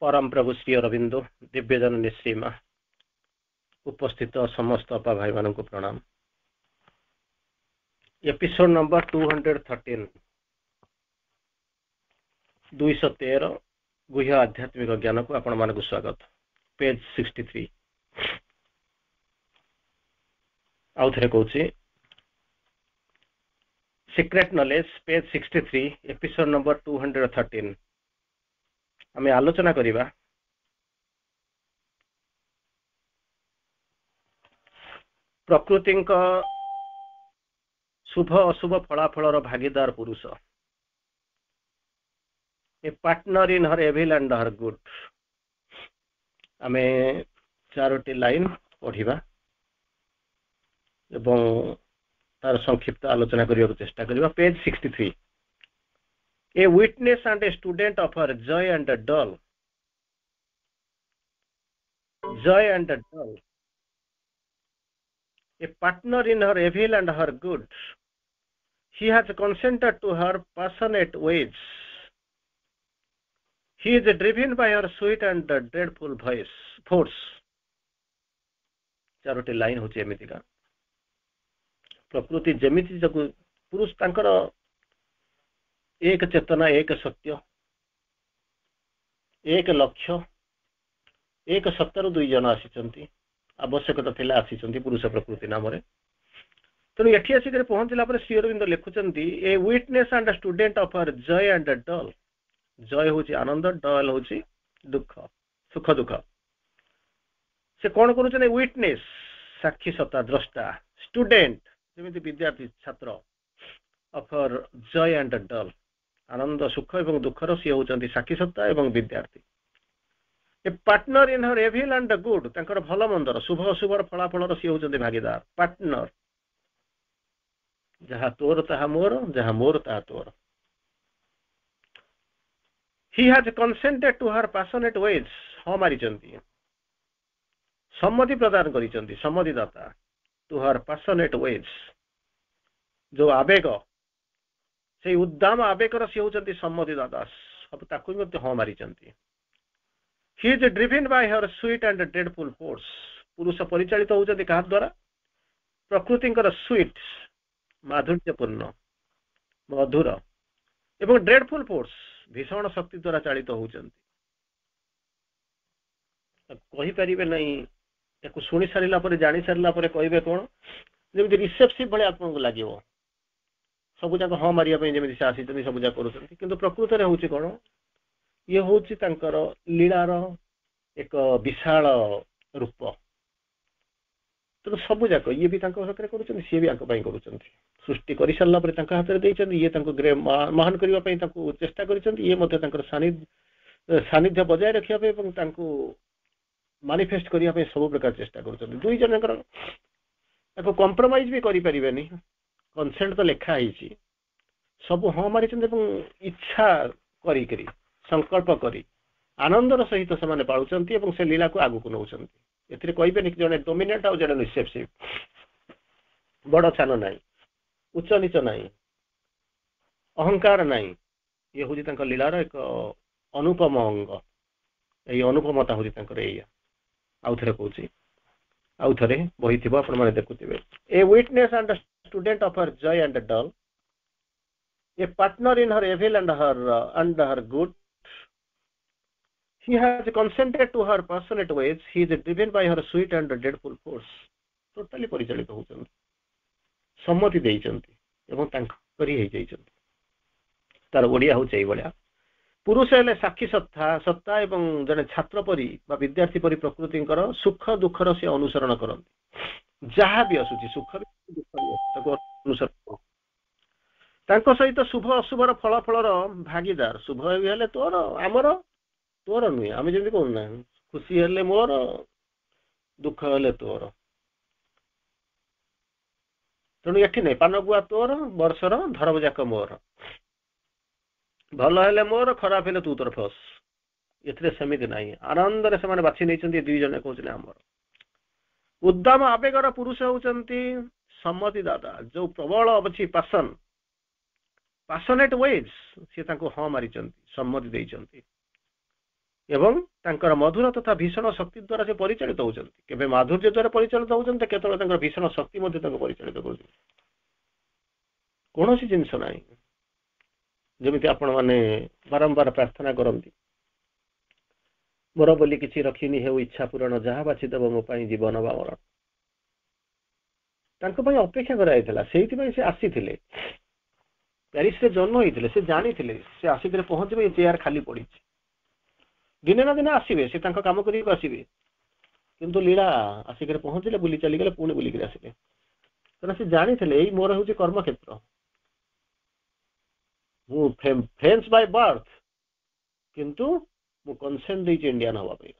परम प्रभु श्री अरविंदो दिव्यजन निश्रीमा उपस्थित समस्त अपा भाई मान को प्रणाम। एपिसोड नंबर 213 213 गुह्य आध्यात्मिक ज्ञान को आपण मान स्वागत। पेज 63 आउ थे कहूँ secret knowledge page 63 episode number 213 आम आलोचना करिबा प्रकृति शुभ अशुभ फलाफल भागीदार पुरुष a partner in her evil and her good. आम चारोटी लाइन पढ़ा एवं तार संक्षिप्त आलोचना करने को चेष्टा करिबा। Page 63 a witness and a student of her joy and dull a partner in her evil and her good. He has consented to her passionate ways. He is driven by her sweet and dreadful force. Charoti line होची एमिति का प्रकृति जेमिति जको पुरुष तांकर एक चेतना एक सत्य एक लक्ष्य एक सत्तर दुई जन आसी आवश्यकता थिला आसी पुरुष प्रकृति नाम तेणु एठी आसिक पहुंचला पर श्री अरविंद लिखुचंती a witness and student of her joy and dull. Joy होची आनंद, डल होची दुख, सुख दुख। से कौन करूछन विटनेस साक्षी सत्ता द्रष्टा, स्टूडेंट जेमिति विद्यार्थी छात्र, of her joy and dull आनंद सुख एवं दुखर सी होचंती साक्षी सत्ता एवं विद्यार्थी। A partner in her evil and good तांकर भल मंदर शुभ अशुभर फलाफल सी होचंती भागीदार। पार्टनर जहा तोर ताहा मोर, जहा मोर ताहा तोर। He has consented to her passionate ways. हाँ मारिचंती सम्मति प्रदान करिचंती, सम्मति दाता टू हर पैशनेट वेज। जो आवेग से उद्दाम आवेगर सी होचंती सम्मति दाता सब ताकू मते हाँ मारिचंती। He is driven by her sweet and dreadful force. पुरुष परिचालित होचंती कहा द्वारा प्रकृतिंकर स्वीट माधुर्यपूर्ण मधुर एवं ड्रेडफुल फोर्स भीषण शक्ति द्वारा चालित होचंती। कहि परिबे नहीं याकु सुनी सारिला पर जानि सारिला पर कहबे कोन जेमिति रिसेप्टिव भले आपन को लागिवो सब जाक हाँ मारिया पे जेमिति से आसी सब जाक करूचंती किंतु प्रकृति रे होची कोन ये होची तांकर लीलार एक विशाल रूप। तो सब जाक ये भी तांको हाथ रे करूचंती, सी भी आंको पई करूचंती। सृष्टि करि सारला पर तांका हाथ रे देइचंती, ये तांको ग्रे महान करिवा पई तांको चेष्टा करिचंती। ये मध्ये तांकर सानिध्य बजाय रखिया पे एवं तांको मैनिफेस्ट करिया पे सब प्रकार चेष्टा करूचंती। दुई जनकर ताको कॉम्प्रोमाइज भी करि परिबेनी। कंसेंट तो लिखा हिची सब हाँ मारिचंती एवं इच्छा करी करी संकल्प करी आनंदर सहित से माने पाळुचंती एवं से लीला को आगु को नउचंती। एथिरे कहबे नि जने डोमिनेट आ जने रिसेप्टिव, बड़ छान नाही, उच्च नीच नाही, अहंकार नाही। ये होजी तांकर लीलार एक अनुपम अंग। एई अनुपमता होजी तांकर एया। आउ थरे कहूची, आउ थरे बही थिबो आपण माने देखुथिबे। A witness and student of her joy and dull, a partner in her evil and her good. He has consented to her passionate ways. He is driven by her sweet and dreadful force. Totally परिचालित होचंती, सम्मति देइचंती एवं तांकरी हे जाइचंती। तार ओडिया हो चई बळ्या पुरुष हेले साक्षी सत्ता एवं जने छात्र परी बा विद्यार्थी परी प्रकृतिंकर सुख दुखर से अनुसरण करंती। जहा भी असुची सुख भी दुख भी ताको अनुसरण तांको सहित शुभ अशुभर फलाफलर भागीदार। शुभ हेले तोर आमर तोर नुहे आम जमी कहूना खुशी हेले मोर दुख हेले तोर। तेणु ये नहीं पान गुआ तोर वर्षर धरब जाक मोर। भल हेले मोर खराब हेले तू तोर फस। एथिरे सेमिति नाही। आनंद से बाछी नहीं दुई जन कहते आमर उद्दाम आवेगर पुरुष होचंती सम्मति दादा। जो प्रबल अच्छी पैशनेट वेज सी हाँ मारिचंती, सम्मति देइचंती। ଏବଂ ତାଙ୍କର ମଧୁର ତଥା ଭୀଷଣ ଶକ୍ତି ଦ୍ୱାରା ସେ ପରିଚାଳିତ ହେଉଛନ୍ତି। କେବେ ମାଧୁର୍ଯ୍ୟ ଦ୍ୱାରା ପରିଚାଳିତ ହେଉଛନ୍ତି, କେତେବେଳେ ତାଙ୍କର ଭୀଷଣ ଶକ୍ତି ମଧ୍ୟ ତାଙ୍କୁ ପରିଚାଳିତ କରୁଛି। କୌଣସି ଜିନିଷ ନାହିଁ ଯେମିତି ଆପଣମାନେ ବାରମ୍ବାର ପ୍ରାର୍ଥନା କରନ୍ତି, ମୋର ବୋଲି କିଛି ରଖିନି ହେଉ ଇଚ୍ଛା ପୂରଣ, ଯାହା ବାଛିଦେବ ମୋ ପାଇଁ ଜୀବନ ବା ମରଣ। ତାଙ୍କ ପାଇଁ ଅପେକ୍ଷା କରାଯାଇଥିଲା, ସେଇଥିପାଇଁ ସେ ଆସିଥିଲେ। ପ୍ୟାରିସରେ ଜନ୍ମ ହେଇଥିଲେ, ସେ ଜାଣିଥିଲେ ସେ ଆସିକରି ପହଞ୍ଚିବେ, ଏ ଚେୟାର ଖାଲି ପଡ଼ିଛି, ଦିନେ ନା ଦିନେ ଆସିବେ, ସେ ତାଙ୍କ କାମ କରିବାକୁ ଆସିବେ। କିନ୍ତୁ ଲୀଳା ଆସିକରି ପହଞ୍ଚିଲେ, ବୁଲି ଚାଲିଗଲେ, ପୁଣି ବୁଲିକରି ଆସିଲେ। କାରଣ ସେ ଜାଣିଥିଲେ ଏଇ ମୋର ହେଉଛି କର୍ମକ୍ଷେତ୍ର। ମୁଁ ଫ୍ରେଞ୍ଚ ବାଇ ବାର୍ଥ, କିନ୍ତୁ ମୁଁ କନସେଣ୍ଟ ଦେଇଛି ଇଣ୍ଡିଆନ ହବା ପାଇଁ।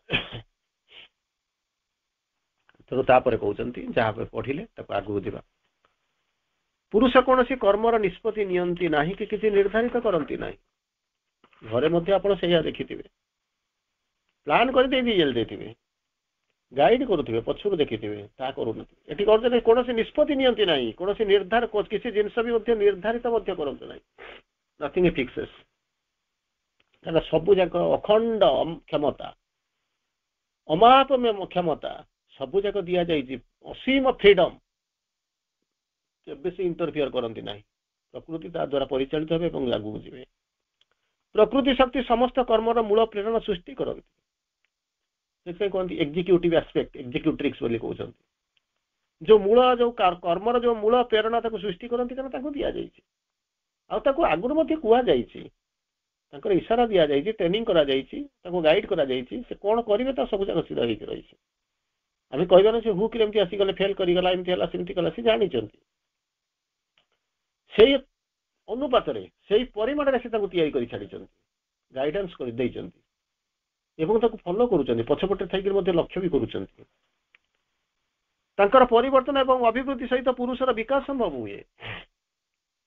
ତେଣୁ ତାପରେ କହୁଛନ୍ତି ଯାହା ପଢିଲେ ତାକୁ ଆଗକୁ ଯିବା। ପୁରୁଷ କୌଣସି କର୍ମର ନିଷ୍ପତ୍ତି ନିଅନ୍ତି ନାହିଁ କି କିଛି ନିର୍ଦ୍ଧାରିତ କରନ୍ତି ନାହିଁ। ଘରେ ମଧ୍ୟ ଆପଣ ସେଇଆ ଦେଖିଥିବେ, ପ୍ଲାନ୍ କରି ଦେଇଥିବେ, ଗାଇଡ କରୁଥିବେ, ପଛରୁ ଦେଖିଥିବେ, ତାହା କରୁନଥିବେ। ଏଠି କରୁଛନ୍ତି କୌଣସି ନିଷ୍ପତ୍ତି ନିଅନ୍ତି ନାହିଁ, କୌଣସି କିଛି ଜିନିଷ ବି ମଧ୍ୟ ନିର୍ଦ୍ଧାରିତ ମଧ୍ୟ କରନ୍ତୁ ନାହିଁ। ନଥିଙ୍ଗ ଫିକ୍ସେସ୍। କାରଣ ସବୁ ଯାକ ଅଖଣ୍ଡ କ୍ଷମତା, ଅମାପ କ୍ଷମତା ସବୁ ଯାକ ଦିଆଯାଇଛି, ଅସୀମ ଫ୍ରିଡମ୍। କେବେ ସେ ଇଣ୍ଟରଫିୟର କରନ୍ତି ନାହିଁ। ପ୍ରକୃତି ତା ଦ୍ୱାରା ପରିଚାଳିତ ହେବେ ଏବଂ ଆଗକୁ ଯିବେ। ପ୍ରକୃତି ଶକ୍ତି ସମସ୍ତ କର୍ମର ମୂଳ ପ୍ରେରଣା ସୃଷ୍ଟି କରନ୍ତି। ସେଥିପାଇଁ କହନ୍ତି ଏକ୍ଜିକ୍ୟୁଟିଭ ଆସ୍ପେକ୍ଟ, ଏକ୍ଜିକ୍ୟୁଟ୍ରିକ୍ସ ବୋଲି କହୁଛନ୍ତି। ଯୋଉ ମୂଳ, ଯୋଉ କର୍ମର ଯୋଉ ମୂଳ ପ୍ରେରଣା ତାକୁ ସୃଷ୍ଟି କରନ୍ତି, କାରଣ ତାଙ୍କୁ ଦିଆଯାଇଛି। ଆଉ ତାକୁ ଆଗରୁ ମଧ୍ୟ କୁହାଯାଇଛି, ତାଙ୍କର ଇସାରା ଦିଆଯାଇଛି, ଟ୍ରେନିଂ କରାଯାଇଛି, ତାଙ୍କୁ ଗାଇଡ କରାଯାଇଛି। ସେ କ'ଣ କରିବେ ତା ସବୁ ଯାକ ସ୍ଥିର ହେଇକି ରହିଛି। ଆମେ କହିବାନି ସେ ହୁକ୍ ଏମିତି ଆସିଗଲେ, ଫେଲ କରିଗଲା, ଏମିତି ହେଲା, ସେମିତି କଲା। ସେ ଜାଣିଛନ୍ତି, ସେଇ ଅନୁପାତରେ, ସେଇ ପରିମାଣରେ ସେ ତାଙ୍କୁ ତିଆରି କରି ଛାଡ଼ିଛନ୍ତି, ଗାଇଡାନ୍ସ କରି ଦେଇଛନ୍ତି ଏବଂ ତାକୁ ଫଲୋ କରୁଛନ୍ତି। ପଛପଟେ ଥାଇକି ମଧ୍ୟ ଲକ୍ଷ୍ୟ ବି କରୁଛନ୍ତି। ତାଙ୍କର ପରିବର୍ତ୍ତନ ଏବଂ ଅଭିବୃଦ୍ଧି ସହିତ ପୁରୁଷର ବିକାଶ ସମ୍ଭବ ହୁଏ।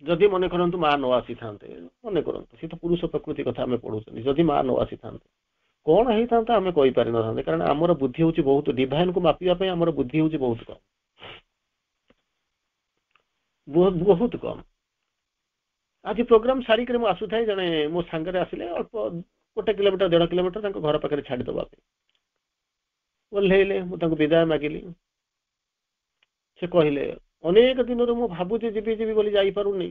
ଯଦି ମନେ କରନ୍ତୁ ମା ନ ଆସିଥାନ୍ତେ, ମନେ କରନ୍ତୁ, ସେ ତ ପୁରୁଷ ପ୍ରକୃତି କଥା ଆମେ ପଢୁଛନ୍ତି, ଯଦି ମା ନ ଆସିଥାନ୍ତେ କ'ଣ ହେଇଥାନ୍ତା ଆମେ କହିପାରିନଥାନ୍ତେ। କାରଣ ଆମର ବୁଦ୍ଧି ହେଉଛି ବହୁତ, ଡିଭାଇନକୁ ମାପିବା ପାଇଁ ଆମର ବୁଦ୍ଧି ହେଉଛି ବହୁତ କମ୍, ବହୁତ କମ୍। ଆଜି ପ୍ରୋଗ୍ରାମ ସାରିକରି ମୁଁ ଆସୁଥାଏ, ଜଣେ ମୋ ସାଙ୍ଗରେ ଆସିଲେ, ଅଳ୍ପ 1 କିଲୋମିଟର 1.5 କିଲୋମିଟର ତାଙ୍କ ଘର ପାଖରେ ଛାଡ଼ିଦେବା ପାଇଁ ଓହ୍ଲେଇଲେ। ମୁଁ ତାଙ୍କୁ ବିଦାୟ ମାଗିଲି। ସେ କହିଲେ ଅନେକ ଦିନରୁ ମୁଁ ଭାବୁଛି ଯିବି ଯିବି ବୋଲି ଯାଇପାରୁନି,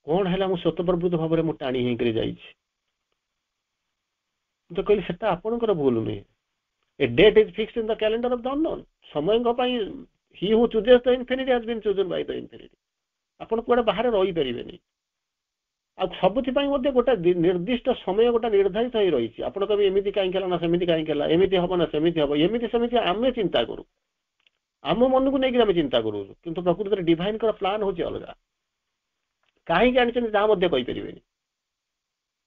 କ'ଣ ହେଲା ମୁଁ ସ୍ୱତଃପ୍ରବୃତ୍ତ ଭାବରେ ମୁଁ ଟାଣି ହେଇକରି ଯାଇଛି। ମୁଁ ତ କହିଲି ସେଟା ଆପଣଙ୍କର ଭୁଲ ନୁହେଁ। A date is fixed in the calendar of the unknown. ସମୟଙ୍କ ପାଇଁ he who chooses the infinity has been chosen by the infinity. ଆପଣ କୁଆଡ଼େ ବାହାରେ ରହିପାରିବେନି। ଆଉ ସବୁଥିପାଇଁ ମଧ୍ୟ ଗୋଟେ ନିର୍ଦ୍ଦିଷ୍ଟ ସମୟ ଗୋଟେ ନିର୍ଦ୍ଧାରିତ ହେଇ ରହିଛି। ଆପଣ କହିବେ ଏମିତି କାହିଁକି ହେଲା ନା ସେମିତି କାହିଁକି ହେଲା, ଏମିତି ହବ ନା ସେମିତି ହବ, ଏମିତି ସେମିତି ଆମେ ଚିନ୍ତା କରୁ, ଆମ ମନକୁ ନେଇକି ଆମେ ଚିନ୍ତା କରୁ। କିନ୍ତୁ ପ୍ରକୃତରେ ଡିଭାଇନଙ୍କର ପ୍ଲାନ୍ ହେଉଛି ଅଲଗା। କାହିଁକି ଆଣିଛନ୍ତି ତାହା ମଧ୍ୟ କହିପାରିବେନି,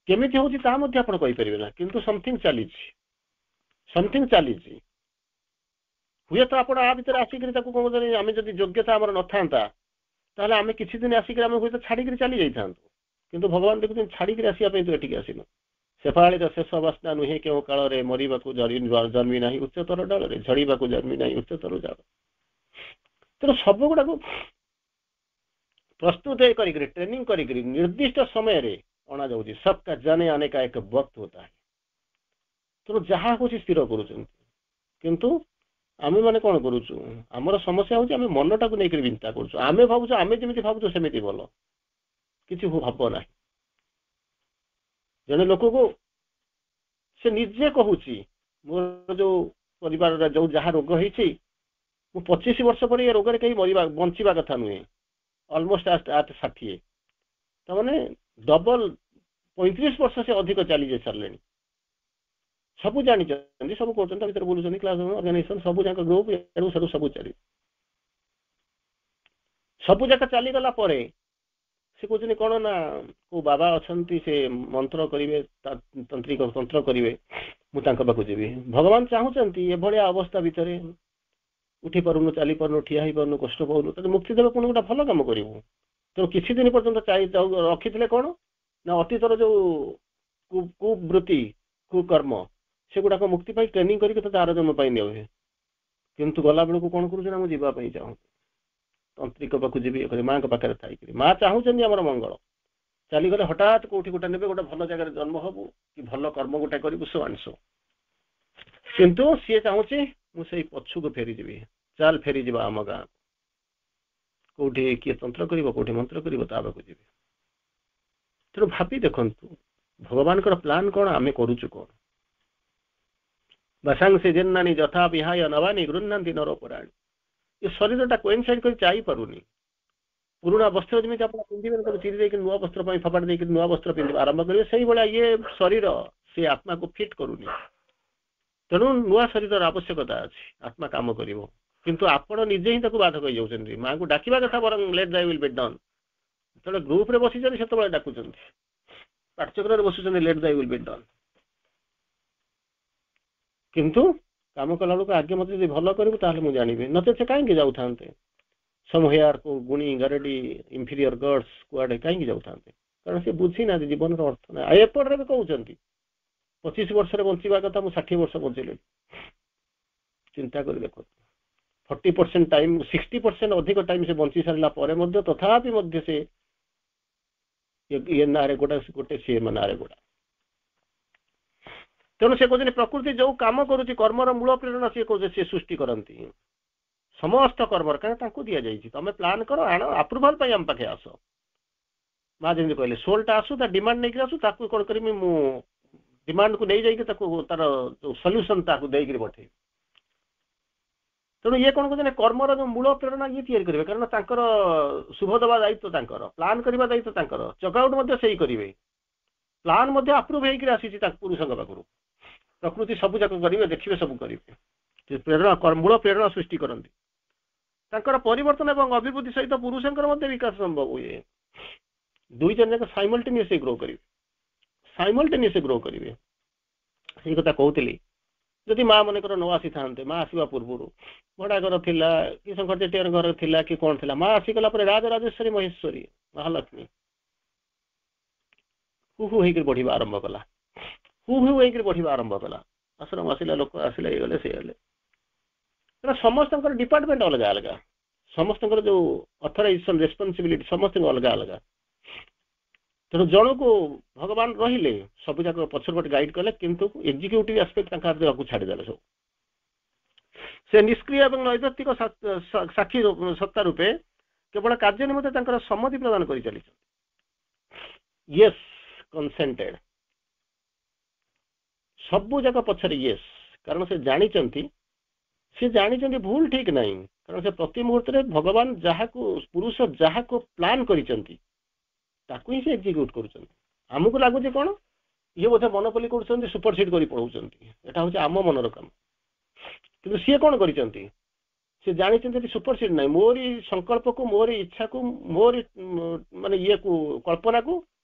କେମିତି ହେଉଛି ତାହା ମଧ୍ୟ ଆପଣ କହିପାରିବେ ନା। କିନ୍ତୁ ସମଥିଙ୍ଗ ଚାଲିଛି। ହୁଏତ ଆପଣ ଆ ଭିତରେ ଆସିକରି ତାକୁ କ'ଣ କହୁଛନ୍ତି, ଆମେ ଯଦି ଯୋଗ୍ୟତା ଆମର ନଥାନ୍ତା ତାହେଲେ ଆମେ କିଛି ଦିନ ଆସିକରି ଆମେ ହୁଏତ ଛାଡ଼ିକରି ଚାଲି ଯାଇଥାନ୍ତୁ। କିନ୍ତୁ ଭଗବାନ ଦେଖୁଛନ୍ତି ଛାଡ଼ିକରି ଆସିବା ପାଇଁ ତୁ ଏଠିକି ଆସିନୁ। ସେପାଳିର ଶେଷ ଅବସ୍ଥା ନୁହେଁ କେଉଁ କାଳରେ, ମରିବାକୁ ଜନ୍ମି ନାହିଁ ଉଚ୍ଚତର ଡାଳରେ, ଝଡ଼ିବାକୁ ଜନ୍ମି ନାହିଁ ଉଚ୍ଚତର ଡାଳ। ତେଣୁ ସବୁ ଗୁଡ଼ାକୁ ପ୍ରସ୍ତୁତ କରିକରି, ଟ୍ରେନିଂ କରିକରି ନିର୍ଦ୍ଦିଷ୍ଟ ସମୟରେ ଅଣାଯାଉଛି। ସବକା ଜାନେ ଆନେ କା ଏକ ବକ୍ତ ହୋତା ହେ। ତେଣୁ ଯାହା ହେଉଛି ସ୍ଥିର କରୁଛନ୍ତି। କିନ୍ତୁ ଆମେ ମାନେ କ'ଣ କରୁଛୁ, ଆମର ସମସ୍ୟା ହେଉଛି ଆମେ ମନଟାକୁ ନେଇକରି ଚିନ୍ତା କରୁଛୁ। ଆମେ ଭାବୁଛୁ ଆମେ ଯେମିତି ଭାବୁଛୁ ସେମିତି ଭଲ, କିଛି ହବ ନାହିଁ। ଜଣେ ଲୋକକୁ ସେ ନିଜେ କହୁଛି, ମୋର ଯୋଉ ପରିବାରରେ ଯୋଉ ଯାହା ରୋଗ ହେଇଛି, ମୁଁ 25 ବର୍ଷ ପରେ ଏ ରୋଗରେ କେହି ବଞ୍ଚିବା କଥା ନୁହେଁ, ଅଲମୋଷ୍ଟ 60। ତାମାନେ ଡବଲ 35 ବର୍ଷ ସେ ଅଧିକ ଚାଲି ଯାଇ ସାରିଲେଣି। ସବୁ ଜାଣିଛନ୍ତି, ସବୁ କରୁଛନ୍ତି, ତା ଭିତରେ ବୁଲୁଛନ୍ତି, କ୍ଲାସ ଅର୍ଗାନାଇଜେସନ ସବୁ ଯାକ ଗ୍ରୁପ ଏଣୁ ସେଠୁ ସବୁ ଚାଲି, ସବୁ ଯାକ ଚାଲିଗଲା ପରେ ସେ କହୁଛନ୍ତି କ'ଣ ନା କୋଉ ବାବା ଅଛନ୍ତି, ସେ ମନ୍ତ୍ର କରିବେ, ତନ୍ତ୍ରିକ ତନ୍ତ୍ର କରିବେ, ମୁଁ ତାଙ୍କ ପାଖକୁ ଯିବି। ଭଗବାନ ଚାହୁଁଛନ୍ତି ଏଭଳିଆ ଅବସ୍ଥା ଭିତରେ ଉଠି ପାରୁନୁ, ଚାଲି ପାରୁନୁ, ଠିଆ ହେଇପାରୁନୁ, କଷ୍ଟ ପାଉନୁ, ତାକୁ ମୁକ୍ତି ଦେବେ, ପୁଣି ଗୋଟେ ଭଲ କାମ କରିବୁ। ତେଣୁ କିଛି ଦିନ ପର୍ଯ୍ୟନ୍ତ ରଖିଥିଲେ କ'ଣ ନା ଅତୀତର ଯୋଉ କୁବୃତ୍ତି, କୁକର୍ମ, ସେଗୁଡ଼ାକ ମୁକ୍ତି ପାଇଁ ଟ୍ରେନିଂ କରିକି ତୋତେ ଆର ଜନ୍ମ ପାଇଁ ନେବେ। କିନ୍ତୁ ଗଲାବେଳକୁ କ'ଣ କରୁଛୁ ନା ମୁଁ ଯିବା ପାଇଁ ଚାହୁଁ, ତନ୍ତ୍ରିକ ପାଖକୁ ଯିବି, ମାଆଙ୍କ ପାଖରେ ଥାଇକିରି। ମା ଚାହୁଁଛନ୍ତି ଆମର ମଙ୍ଗଳ, ଚାଲିଗଲେ ହଠାତ୍ କୋଉଠି ଗୋଟେ ନେବେ, ଗୋଟେ ଭଲ ଜାଗାରେ ଜନ୍ମ ହବୁ କି ଭଲ କର୍ମ ଗୋଟେ କରିବୁ, ସୋ ଆଣ୍ଡ ସୋ। କିନ୍ତୁ ସିଏ ଚାହୁଁଛି ମୁଁ ସେଇ ପଛକୁ ଫେରିଯିବି, ଚାଲ ଫେରିଯିବା ଆମ ଗାଁ, କୋଉଠି କିଏ ତନ୍ତ୍ର କରିବ, କୋଉଠି ମନ୍ତ୍ର କରିବ, ତା ପାଖକୁ ଯିବି। ତେଣୁ ଭାବି ଦେଖନ୍ତୁ ଭଗବାନଙ୍କର ପ୍ଲାନ୍ କଣ, ଆମେ କରୁଛୁ କଣ। ବାସାଙ୍ଗ ସେ ଜେନାନି ଯଥା ବିହାୟ ନବାନି ଗୃହ୍ଣନ୍ତି ନରୋପରାଣୀ। ଏ ଶରୀରଟା କୋଇନସାଇଡ୍ କରି ଯାଇପାରୁନି। ପୁରୁଣା ବସ୍ତ୍ର ଯେମିତି ଆପଣ ପିନ୍ଧିବେ, ତାକୁ ଚିରି ଦେଇକି ନୂଆ ବସ୍ତ୍ର ପାଇଁ ଫୋପାଡ଼ି ଦେଇକି ନୂଆ ବସ୍ତ୍ର ପିନ୍ଧିବା ଆରମ୍ଭ କରିବେ, ସେଇଭଳିଆ ଇଏ ଶରୀର ସେ ଆତ୍ମାକୁ ଫିଟ୍ କରୁନି। ତେଣୁ ନୂଆ ଶରୀରର ଆବଶ୍ୟକତା ଅଛି, ଆତ୍ମା କାମ କରିବ। କିନ୍ତୁ ଆପଣ ନିଜେ ହିଁ ତାକୁ ବାଧକ ହେଇଯାଉଛନ୍ତି। ମାଙ୍କୁ ଡାକିବା କଥା ବରଂ ଲେଟ୍ ଦାଇ ୱିଲ୍ ବି ଡନ୍, ଯେତେବେଳେ ଗ୍ରୁପରେ ବସିଛନ୍ତି ସେତେବେଳେ ଡାକୁଛନ୍ତି, ପାଠଚକ୍ରରେ ବସୁଛନ୍ତି ଲେଟ୍ ଦାଇ ୱିଲ୍ ବି ଡନ୍। କିନ୍ତୁ କାମ କଲା ବେଳକୁ ଆଗେ ମୋତେ ଯଦି ଭଲ କରିବୁ ତାହେଲେ ମୁଁ ଜାଣିବି, ନଚେତ୍ ସେ କାହିଁକି ଯାଉଥାନ୍ତେ ସମହେୟାର ଗୁଣି ଗାରେଡି ଇନଫିରିୟର ଗଡ୍ସ କୁଆଡେ କାହିଁକି ଯାଉଥାନ୍ତେ? କାରଣ ସେ ବୁଝିନାହାନ୍ତି ଜୀବନର ଅର୍ଥ ନାହିଁ। ଏପଟରେ ବି କହୁଛନ୍ତି 25 ବର୍ଷରେ ବଞ୍ଚିବା କଥା, ମୁଁ 60 ବର୍ଷ ବଞ୍ଚିଲିଣି। ଚିନ୍ତା କରି ଦେଖନ୍ତୁ, 40% ଟାଇମ୍, 60% ଅଧିକ ଟାଇମ୍ ସେ ବଞ୍ଚି ସାରିଲା ପରେ ମଧ୍ୟ ତଥାପି ମଧ୍ୟ ସେ ଇଏ ନାଁରେ ଗୋଟେ ସିଏ ନାଁରେ ଗୋଟା। ତେଣୁ ସେ କହୁଛନ୍ତି ପ୍ରକୃତି ଯୋଉ କାମ କରୁଛି, କର୍ମର ମୂଳ ପ୍ରେରଣା ସିଏ କହୁଛି, ସିଏ ସୃଷ୍ଟି କରନ୍ତି ସମସ୍ତ କର୍ମର, କାରଣ ତାଙ୍କୁ ଦିଆଯାଇଛି ତମେ ପ୍ଲାନ୍ କର, ଆଣ, ଆପ୍ରୁଭାଲ ପାଇଁ ଆମ ପାଖେ ଆସ। ମା ଯେମିତି କହିଲେ ସୋଲଟା ଆସୁ, ତା ଡିମାଣ୍ଡ ନେଇକି ଆସୁ, ତାକୁ କ'ଣ କରିବି ମୁଁ ଡିମାଣ୍ଡକୁ ନେଇଯାଇକି ତାକୁ ତାର ଯୋଉ ସଲ୍ୟୁସନ୍ ତାକୁ ଦେଇକିରି ପଠେଇବି। ତେଣୁ ଇଏ କ'ଣ କହୁଛନ୍ତି, କର୍ମର ଯୋଉ ମୂଳ ପ୍ରେରଣା ଇଏ ତିଆରି କରିବେ, କାରଣ ତାଙ୍କର ଶୁଭ ଦେବା ଦାୟିତ୍ୱ ତାଙ୍କର, ପ୍ଲାନ୍ କରିବା ଦାୟିତ୍ୱ ତାଙ୍କର, ଚେକଆଉଟ୍ ମଧ୍ୟ ସେଇ କରିବେ। ପ୍ଲାନ୍ ମଧ୍ୟ ଆପ୍ରୁଭ୍ ହେଇକିରି ଆସିଛି ତାଙ୍କ ପୁରୁଷଙ୍କ ପାଖରୁ। ପ୍ରକୃତି ସବୁ ଯାକ କରିବେ, ଦେଖିବେ, ସବୁ କରିବେ। ପ୍ରେରଣା, ମୂଳ ପ୍ରେରଣା ସୃଷ୍ଟି କରନ୍ତି। ତାଙ୍କର ପରିବର୍ତ୍ତନ ଏବଂ ଅଭିବୃଦ୍ଧି ସହିତ ପୁରୁଷଙ୍କର ମଧ୍ୟ ବିକାଶ ସମ୍ଭବ ହୁଏ। ଦୁଇ ଜଣ ଯାକ ସାଇମଲ୍ଟେନିୟସଲି ଗ୍ରୋ କରିବେ, ସାଇମଲ୍ଟେନିୟସଲି ଗ୍ରୋ କରିବେ। ସେଇ କଥା କହୁଥିଲି, ଯଦି ମା ମନେକର ନ ଆସିଥାନ୍ତେ, ମା ଆସିବା ପୂର୍ବରୁ ଭଡ଼ା ଘର ଥିଲା କି ଶଙ୍କର ଚେଟିଆର ଘର ଥିଲା କି କ'ଣ ଥିଲା, ମା ଆସିଗଲା ପରେ ରାଜରାଜେଶ୍ୱରୀ ମହେଶ୍ୱରୀ ମହାଲକ୍ଷ୍ମୀ ହୁ ହୁ ହେଇକିରି ବଢ଼ିବା ଆରମ୍ଭ କଲା, ହୁ ହୁ ହେଇକିରି ବଢ଼ିବା ଆରମ୍ଭ କଲା। ଆଶ୍ରମ ଆସିଲା, ଲୋକ ଆସିଲେ, ହେଇଗଲେ, ସେ ହେଲେ। କାରଣ ସମସ୍ତଙ୍କର ଡିପାର୍ଟମେଣ୍ଟ ଅଲଗା ଅଲଗା, ସମସ୍ତଙ୍କର ଯୋଉ ଅଥରାଇଜେସନ ରେସ୍ପନ୍ସିବିଲିଟି ସମସ୍ତଙ୍କ ଅଲଗା ଅଲଗା। ତେଣୁ ଜଣକୁ ଭଗବାନ ରହିଲେ ସବୁ ଯାକ ପଛର ପଟେ ଗାଇଡ୍ କଲେ, କିନ୍ତୁ ଏକ୍ଜିକ୍ୟୁଟିଭ ଆସ୍ପେକ୍ଟ ତାଙ୍କ ହାତକୁ ଛାଡ଼ିଦେଲେ ସବୁ। ସେ ନିଷ୍କ୍ରିୟ ଏବଂ ନୈତିକ ସାକ୍ଷୀ ସତ୍ତା ରୂପେ କେବଳ କାର୍ଯ୍ୟ ନିମନ୍ତେ ତାଙ୍କର ସମ୍ମତି ପ୍ରଦାନ କରି ଚାଲିଛନ୍ତି। ୟେସ୍ କନସେଣ୍ଟେଡ, ସବୁ ଯାକ ପଛରେ ୟେସ୍, କାରଣ ସେ ଜାଣିଛନ୍ତି ଭୁଲ ଠିକ ନାହିଁ। କାରଣ ସେ ପ୍ରତି ମୁହୂର୍ତ୍ତରେ ଭଗବାନ ଯାହାକୁ, ପୁରୁଷ ଯାହାକୁ ପ୍ଲାନ୍ କରିଛନ୍ତି ତାକୁ ହିଁ ସେ ଏକ୍ଜିକ୍ୟୁଟ୍ କରୁଛନ୍ତି। ଆମକୁ ଲାଗୁଛି କ'ଣ, ଇଏ ବୋଧେ ମନୋପଲି କରୁଛନ୍ତି, ସୁପରସିଡ୍ କରି ପଳଉଛନ୍ତି, ଏଟା ହେଉଛି ଆମ ମନର କାମ। କିନ୍ତୁ ସିଏ କ'ଣ କରିଛନ୍ତି, ସେ ଜାଣିଛନ୍ତି ସୁପରସିଡ୍ ନାହିଁ, ମୋରି ସଂକଳ୍ପକୁ, ମୋରି ଇଚ୍ଛାକୁ, ମୋରି ମାନେ ଇଏକୁ, କଳ୍ପନାକୁ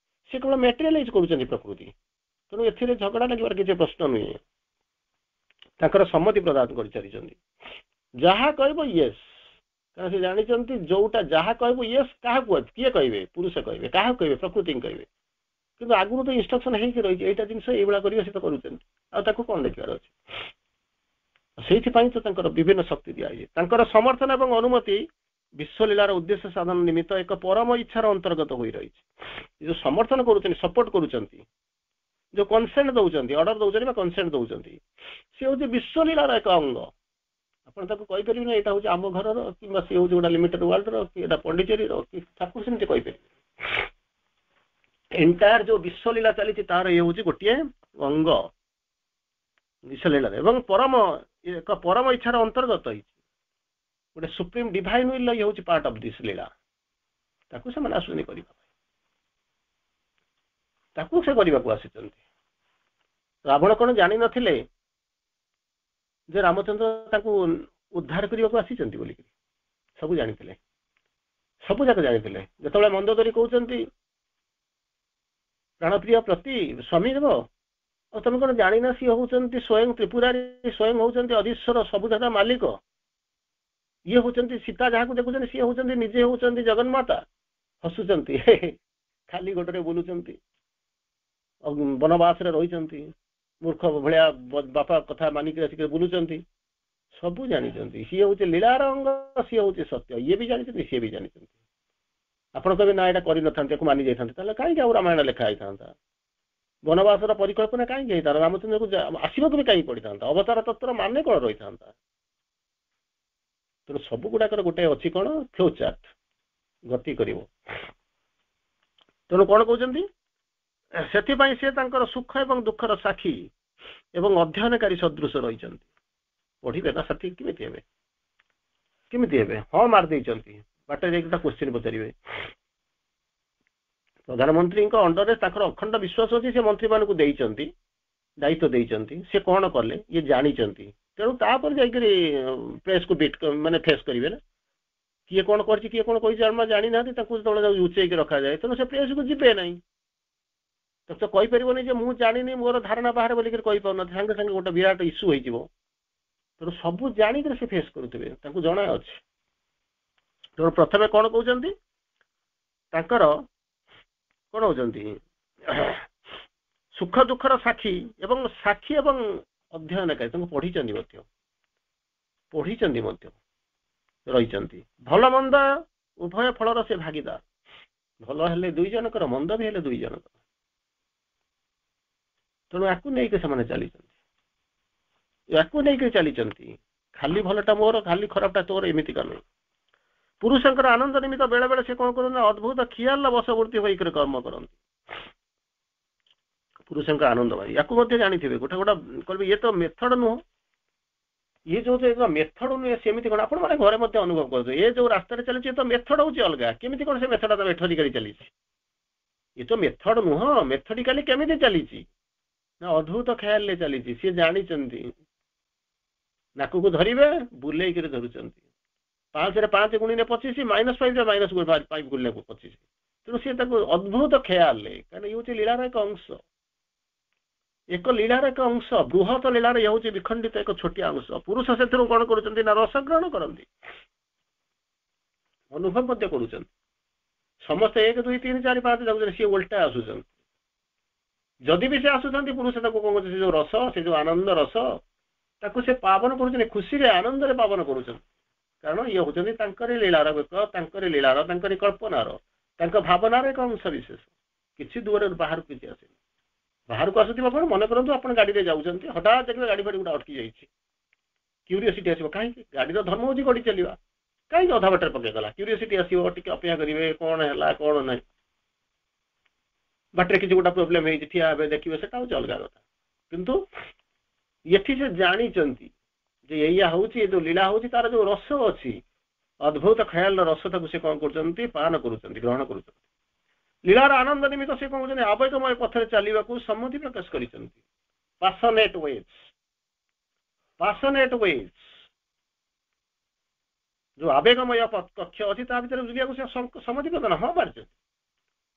ସେ କେବଳ ମ୍ୟାଟେରିଆଲାଇଜ୍ କରୁଛନ୍ତି ପ୍ରକୃତି। ତେଣୁ ଏଥିରେ ଝଗଡ଼ା ଲାଗିବାର କିଛି ପ୍ରଶ୍ନ ନୁହେଁ। ତାଙ୍କର ସମ୍ମତି ପ୍ରଦାନ କରିଚାଲିଛନ୍ତି, ଯାହା କହିବ ୟେସ୍। କାରଣ ସେ ଜାଣିଛନ୍ତି ଯୋଉଟା ଯାହା କହିବ ୟେସ୍, କାହାକୁ କିଏ କହିବେ, ପୁରୁଷ କହିବେ, କାହାକୁ କହିବେ, ପ୍ରକୃତି କହିବେ। କିନ୍ତୁ ଆଗରୁ ତ ଇନଷ୍ଟ୍ରକ୍ସନ ହେଇକି ରହିଛି, ଏଇଟା ଜିନିଷ ଏଇଭଳିଆ କରିବେ, ସେ ତ କରୁଛନ୍ତି, ଆଉ ତାକୁ କ'ଣ ଦେଖିବାର ଅଛି। ସେଇଥିପାଇଁ ତ ତାଙ୍କର ବିଭିନ୍ନ ଶକ୍ତି ଦିଆଯାଇଛି। ତାଙ୍କର ସମର୍ଥନ ଏବଂ ଅନୁମତି ବିଶ୍ୱଲୀଳାର ଉଦ୍ଦେଶ୍ୟ ସାଧନ ନିମିତ୍ତ ଏକ ପରମ ଇଚ୍ଛାର ଅନ୍ତର୍ଗତ ହୋଇ ରହିଛି। ଯୋଉ ସମର୍ଥନ କରୁଛନ୍ତି, ସପୋର୍ଟ କରୁଛନ୍ତି, ଯୋଉ କନସେଣ୍ଟ ଦଉଛନ୍ତି, ଅର୍ଡର ଦଉଛନ୍ତି ବା କନସେଣ୍ଟ ଦଉଛନ୍ତି, ସେ ହେଉଛି ବିଶ୍ୱଲୀଳାର ଏକ ଅଙ୍ଗ। ଆପଣ ତାକୁ କହିପାରିବେନି ଏଇଟା ହେଉଛି ଆମ ଘରର, କିମ୍ବା ସେ ହେଉଛି ଗୋଟେ ଲିମିଟେଡ୍ ୱାର୍ଲଡର, କି ଏଇଟା ପଣ୍ଡିଚେରୀର, କି ତାକୁ ସେମିତି କହିପାରିବେ। ଏଣ୍ଟାୟାର ଯୋଉ ବିଶ୍ୱଲୀଳା ଚାଲିଛି ତାର ଇଏ ହେଉଛି ଗୋଟିଏ ଅଙ୍ଗ ବିଶ୍ୱଲୀଳାରେ, ଏବଂ ଏକ ପରମ ଇଚ୍ଛାର ଅନ୍ତର୍ଗତ ହେଇଛି। ଗୋଟେ ସୁପ୍ରିମ ଡିଭାଇନ ୱିଲ୍ ଇଏ ହେଉଛି ପାର୍ଟ ଅଫ୍ ଦିସ୍ ଲୀଳା। ତାକୁ ସେମାନେ ଆସୁଛନ୍ତି କରିବା ପାଇଁ, ତାକୁ ସେ କରିବାକୁ ଆସିଛନ୍ତି। ରାବଣ କ'ଣ ଜାଣିନଥିଲେ ଯେ ରାମଚନ୍ଦ୍ର ତାକୁ ଉଦ୍ଧାର କରିବାକୁ ଆସିଛନ୍ତି ବୋଲିକି? ସବୁ ଜାଣିଥିଲେ, ସବୁ ଯାକ ଜାଣିଥିଲେ। ଯେତେବେଳେ ମନ୍ଦୋଦରୀ କହୁଛନ୍ତି ପ୍ରାଣପ୍ରିୟ ପ୍ରତି ସ୍ୱାମୀ ଦେବ, ଆଉ ତମେ କ'ଣ ଜାଣିନା ସିଏ ହଉଛନ୍ତି ସ୍ୱୟଂ ତ୍ରିପୁରାରୀ, ସ୍ୱୟଂ ହଉଛନ୍ତି ଅଧୀଶ୍ୱର, ସବୁଯାକ ମାଲିକ। ଇଏ ହଉଛନ୍ତି ସୀତା ଯାହାକୁ ଦେଖୁଛନ୍ତି, ସିଏ ହଉଛନ୍ତି ନିଜେ ହଉଛନ୍ତି ଜଗନ୍ମାତା। ହସୁଛନ୍ତି, ଖାଲି ଗୋଟରେ ବୁଲୁଛନ୍ତି, ବନବାସରେ ରହିଛନ୍ତି, ମୂର୍ଖ ଭଳିଆ ବାପା କଥା ମାନିକି ଆସିକି ବୁଲୁଛନ୍ତି। ସବୁ ଜାଣିଛନ୍ତି, ସିଏ ହଉଛି ଲୀଳାର ଅଙ୍ଗ, ସିଏ ହଉଛି ସତ୍ୟ। ଇଏ ବି ଜାଣିଛନ୍ତି, ସିଏ ବି ଜାଣିଛନ୍ତି। ଆପଣ କହିବେ ନା ଏଇଟା କରିନଥାନ୍ତେ, ୟାକୁ ମାନି ଯାଇଥାନ୍ତେ, ତାହେଲେ କାହିଁକି ଆଉ ରାମାୟଣ ଲେଖା ହେଇଥାନ୍ତା? ବନବାସର ପରିକଳ୍ପନା କାହିଁକି ହେଇଥାନ୍ତା? ରାମଚନ୍ଦ୍ରକୁ ଆସିବାକୁ ବି କାହିଁକି ପଡିଥାନ୍ତା? ଅବତାର ତତ୍ତ୍ୱର ମାନେ କଣ ରହିଥାନ୍ତା? ତେଣୁ ସବୁ ଗୁଡାକର ଗୋଟେ ଅଛି କଣ, ଫ୍ଲୋ ଚାର୍ଟ, ଗତି କରିବ। ତେଣୁ କଣ କହୁଛନ୍ତି, ସେଥିପାଇଁ ସେ ତାଙ୍କର ସୁଖ ଏବଂ ଦୁଃଖର ସାକ୍ଷୀ ଏବଂ ଅଧ୍ୟୟନକାରୀ ସଦୃଶ ରହିଛନ୍ତି। ପଢିବେ ନା ସାଥୀ, କେମିତି ହେବେ? କେମିତି ହେବେ? ହଁ ମାରି ଦେଇଛନ୍ତି, ବାଟରେ ଯାଇକି ତା କ୍ୱେଶ୍ଚିନ୍ ପଚାରିବେ। ପ୍ରଧାନମନ୍ତ୍ରୀଙ୍କ ଅଣ୍ଡରରେ ତାଙ୍କର ଅଖଣ୍ଡ ବିଶ୍ୱାସ ଅଛି, ସେ ମନ୍ତ୍ରୀମାନଙ୍କୁ ଦେଇଛନ୍ତି, ଦାୟିତ୍ୱ ଦେଇଛନ୍ତି, ସେ କଣ କଲେ ଇଏ ଜାଣିଛନ୍ତି। ତେଣୁ ତାପରେ ଯାଇକରି ପ୍ରେସକୁ ମାନେ ଫେସ୍ କରିବେ ନା, କିଏ କଣ କରିଛି କିଏ କଣ କହିଛି ଆମେ ଜାଣିନାହାନ୍ତି, ତାଙ୍କୁ ଯେତେବେଳେ ଲୁଚେଇକି ରଖାଯାଏ ତେଣୁ ସେ ପ୍ରେସକୁ ଯିବେ ନାହିଁ। ତ କହିପାରିବନି ଯେ ମୁଁ ଜାଣିନି, ମୋର ଧାରଣା ବାହାରେ ବୋଲିକି କହିପାରୁନାହାନ୍ତି, ସାଙ୍ଗେ ସାଙ୍ଗେ ଗୋଟେ ବିରାଟ ଇସ୍ୟୁ ହେଇଯିବ। ତେଣୁ ସବୁ ଜାଣିକରି ସେ ଫେସ୍ କରୁଥିବେ, ତାଙ୍କୁ ଜଣା ଅଛି। ତେଣୁ ପ୍ରଥମେ କଣ କହୁଛନ୍ତି, ତାଙ୍କର କଣ ହଉଛନ୍ତି ସୁଖ ଦୁଃଖର ସାକ୍ଷୀ ଏବଂ ଅଧ୍ୟୟନକାରୀ, ତାଙ୍କୁ ପଢିଛନ୍ତି ମଧ୍ୟ ରହିଛନ୍ତି। ଭଲ ମନ୍ଦ ଉଭୟ ଫଳର ସେ ଭାଗିଦାର, ଭଲ ହେଲେ ଦୁଇ ଜଣଙ୍କର, ମନ୍ଦ ବି ହେଲେ ଦୁଇ ଜଣଙ୍କର। ତେଣୁ ୟାକୁ ନେଇକି ସେମାନେ ଚାଲିଛନ୍ତି, ଖାଲି ଭଲଟା ମୋର, ଖାଲି ଖରାପଟା ତୋର, ଏମିତିକା ନୁହେଁ। ପୁରୁଷଙ୍କର ଆନନ୍ଦ ନିମିତ୍ତ ବେଳେ ବେଳେ ସେ କଣ କରନ୍ତି, ଅଦ୍ଭୁତ ଖିଆଲ ବଶବର୍ତ୍ତୀ ହୋଇକରି କର୍ମ କରନ୍ତି। ପୁରୁଷଙ୍କ ଆନନ୍ଦ ଭାଇ, ୟାକୁ ମଧ୍ୟ ଜାଣିଥିବେ, ଗୋଟେ କହିବେ ଇଏ ତ ମେଥଡ ନୁହଁ, ଇଏ ଯୋଉ ମେଥଡ ନୁହେଁ, ସେମିତି କଣ ଆପଣ ମାନେ ଘରେ ମଧ୍ୟ ଅନୁଭବ କରୁଥିବେ, ଏ ଯୋଉ ରାସ୍ତାରେ ଚାଲିଛି ତ ମେଥଡ ହଉଛି ଅଲଗା, କେମିତି କଣ ସେ ମେଥଡ ମେଥଡିକାଲି ଚାଲିଛି? ଏ ତ ମେଥଡ ନୁହଁ, ମେଥଡିକାଲି କେମିତି ଚାଲିଛି ନା ଅଦ୍ଭୁତ ଖେୟାଲରେ ଚାଲିଛି। ସିଏ ଜାଣିଛନ୍ତି, ନାକକୁ ଧରିବେ, ବୁଲେଇକିରି ଧରୁଛନ୍ତି, 5ରେ 5 ଗୁଣିଲେ 25, -5ରେ -5 ଗୁଣିଲେ 25। ତେଣୁ ସିଏ ତାକୁ ଅଦ୍ଭୁତ ଖେୟାଲରେ, କାରଣ ଇଏ ହଉଛି ଲୀଳାର ଏକ ଅଂଶ, ବୃହତ ଲୀଳାର ଇଏ ହଉଛି ବିଖଣ୍ଡିତ ଏକ ଛୋଟିଆ ଅଂଶ। ପୁରୁଷ ସେଥିରୁ କଣ କରୁଛନ୍ତି ନା ରସ ଗ୍ରହଣ କରନ୍ତି, ଅନୁଭବ ମଧ୍ୟ କରୁଛନ୍ତି। ସମସ୍ତେ 1 2 3 4 5 ଯାଉଛନ୍ତି, ସିଏ ଓଲଟା ଆସୁଛନ୍ତି। ଯଦି ବି ସେ ଆସୁଛନ୍ତି, ପୁରୁଷ ତାକୁ କଣ କରୁଛନ୍ତି, ସେ ଯୋଉ ରସ, ସେ ଯୋଉ ଆନନ୍ଦ ରସ, ତାକୁ ସେ ପାବନ କରୁଛନ୍ତି, ଖୁସିରେ ଆନନ୍ଦରେ ପାବନ କରୁଛନ୍ତି। କାରଣ ଇଏ ହଉଛନ୍ତି ତାଙ୍କରି ଲୀଳାର ତାଙ୍କରି କଳ୍ପନାର, ତାଙ୍କ ଭାବନାର ଏକ ଅଂଶ ବିଶେଷ। କିଛି ଦୂରରେ ବାହାରକୁ କିଛି ଆସେନି। ବାହାରକୁ ଆସୁଥିବା କଣ, ମନେ କରନ୍ତୁ ଆପଣ ଗାଡିରେ ଯାଉଛନ୍ତି, ହଠାତ୍ ଦେଖିବେ ଗାଡି ଫାଡି ଗୋଟେ ଅଟକି ଯାଇଛି, କ୍ୟୁରିଓସିଟି ଆସିବ, କାହିଁକି? ଗାଡିର ଧର୍ମ ହଉଛି ଗଡି ଚାଲିବା, କାହିଁକି ଅଧା ବାଟରେ ପକେଇଦେଲା? କ୍ୟୁରିଓସିଟି ଆସିବ, ଟିକେ ଅପେକ୍ଷା କରିବେ, କଣ ହେଲା କଣ ନାହିଁ, ବାଟରେ କିଛି ଗୋଟେ ପ୍ରୋବ୍ଲେମ ହେଇଛି, ଠିଆ ହେବେ, ଦେଖିବେ, ସେଟା ହଉଛି ଅଲଗା କଥା। କିନ୍ତୁ ଏଠି ସେ ଜାଣିଛନ୍ତି ଯେ ଏଇଆ ହଉଛି, ଏ ଯୋଉ ଲୀଳା ହଉଛି, ତାର ଯୋଉ ରସ ଅଛି, ଅଦ୍ଭୁତ ଖୟାଲର ରସ, ତାକୁ ସେ କଣ କରୁଛନ୍ତି, ପାନ କରୁଛନ୍ତି, ଗ୍ରହଣ କରୁଛନ୍ତି। ଲୀଳାର ଆନନ୍ଦ ନିମିତ୍ତ ସେ କଣ କରୁଛନ୍ତି, ଆବେଗମୟ ପଥରେ ଚାଲିବାକୁ ସମ୍ମତି ପ୍ରକାଶ କରିଛନ୍ତି। ପାସନେଟ ୱେଜ୍, ଯୋଉ ଆବେଗମୟ କକ୍ଷ ଅଛି ତା ଭିତରେ ବୁଲିବାକୁ ସେ ସମ୍ମତି ପ୍ରଦାନ ହଁ ମାରିଛନ୍ତି,